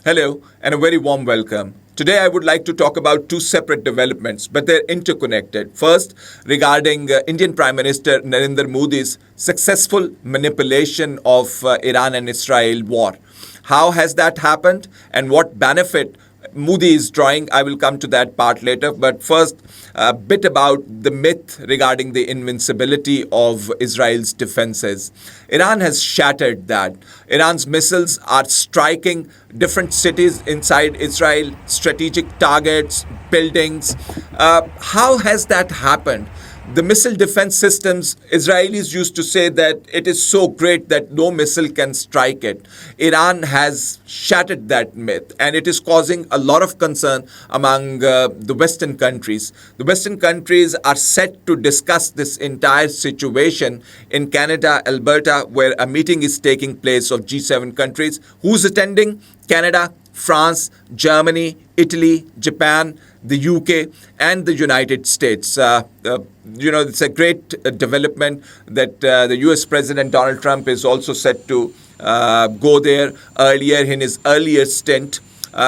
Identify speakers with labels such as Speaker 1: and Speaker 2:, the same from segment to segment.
Speaker 1: Hello, and a very warm welcome. Today, I would like to talk about two separate developments, but they're interconnected. First, regarding Indian Prime Minister Narendra Modi's successful manipulation of Iran and Israel war. How has that happened, and what benefit Modi is drawing? I will come to that part later. But first, a bit about the myth regarding the invincibility of Israel's defenses. Iran has shattered that. Iran's missiles are striking different cities inside Israel, strategic targets, buildings. How has that happened? The missile defense systems, Israelis used to say that it is so great that no missile can strike it. Iran has shattered that myth, and it is causing a lot of concern among the Western countries. The Western countries are set to discuss this entire situation in Canada, Alberta, where a meeting is taking place of G7 countries. Who's attending? Canada, France, Germany, Italy, Japan, the UK, and the United States. It's a great development that the US President Donald Trump is also set to go there. Earlier, in his earlier stint,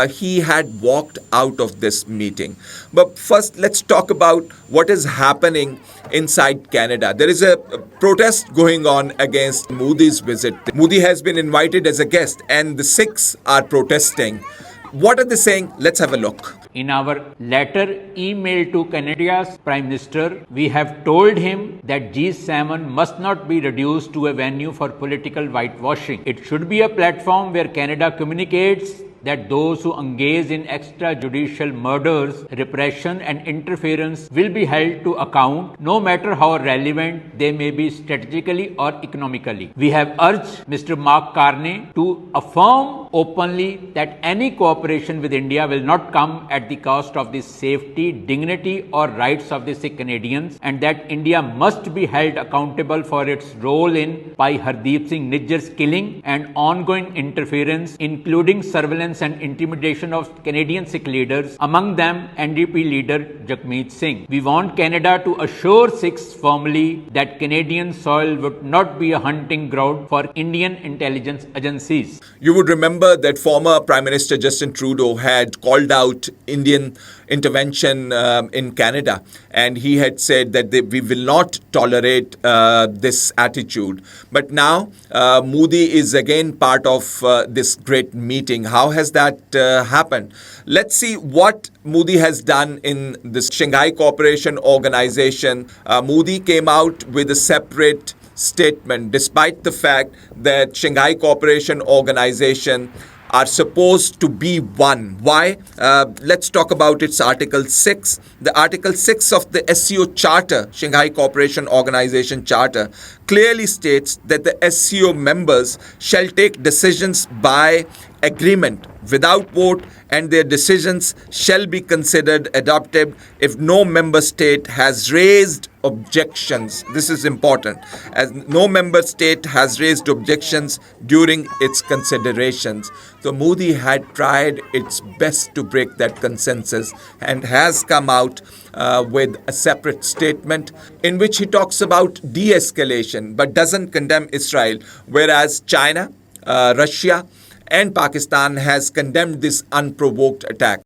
Speaker 1: he had walked out of this meeting. But first, let's talk about what is happening inside Canada. There is a protest going on against Modi's visit. Modi has been invited as a guest, and the Sikhs are protesting. What are they saying? Let's have a look.
Speaker 2: In our letter emailed to Canada's Prime Minister, we have told him that G7 must not be reduced to a venue for political whitewashing. It should be a platform where Canada communicates that those who engage in extrajudicial murders, repression and interference will be held to account, no matter how relevant they may be strategically or economically. We have urged Mr. Mark Carney to affirm openly that any cooperation with India will not come at the cost of the safety, dignity or rights of the Sikh Canadians, and that India must be held accountable for its role in Bhai Hardeep Singh Nijjar's killing and ongoing interference, including surveillance and intimidation of Canadian Sikh leaders, among them NDP leader Jagmeet Singh. We want Canada to assure Sikhs firmly that Canadian soil would not be a hunting ground for Indian intelligence agencies.
Speaker 1: You would remember that former Prime Minister Justin Trudeau had called out Indian intervention in Canada, and he had said that we will not tolerate this attitude. But now Modi is again part of this great meeting. How has that happened? Let's see what Modi has done in this Shanghai Cooperation Organization. Modi came out with a separate statement, despite the fact that Shanghai Cooperation Organization are supposed to be one. Why? Let's talk about its Article 6. The Article 6 of the SCO Charter, Shanghai Cooperation Organization Charter, clearly states that the SCO members shall take decisions by agreement without vote, and their decisions shall be considered adopted if no member state has raised objections. This is important, as no member state has raised objections during its considerations. So Modi had tried its best to break that consensus and has come out with a separate statement in which he talks about de-escalation but doesn't condemn Israel, whereas China, Russia and Pakistan has condemned this unprovoked attack.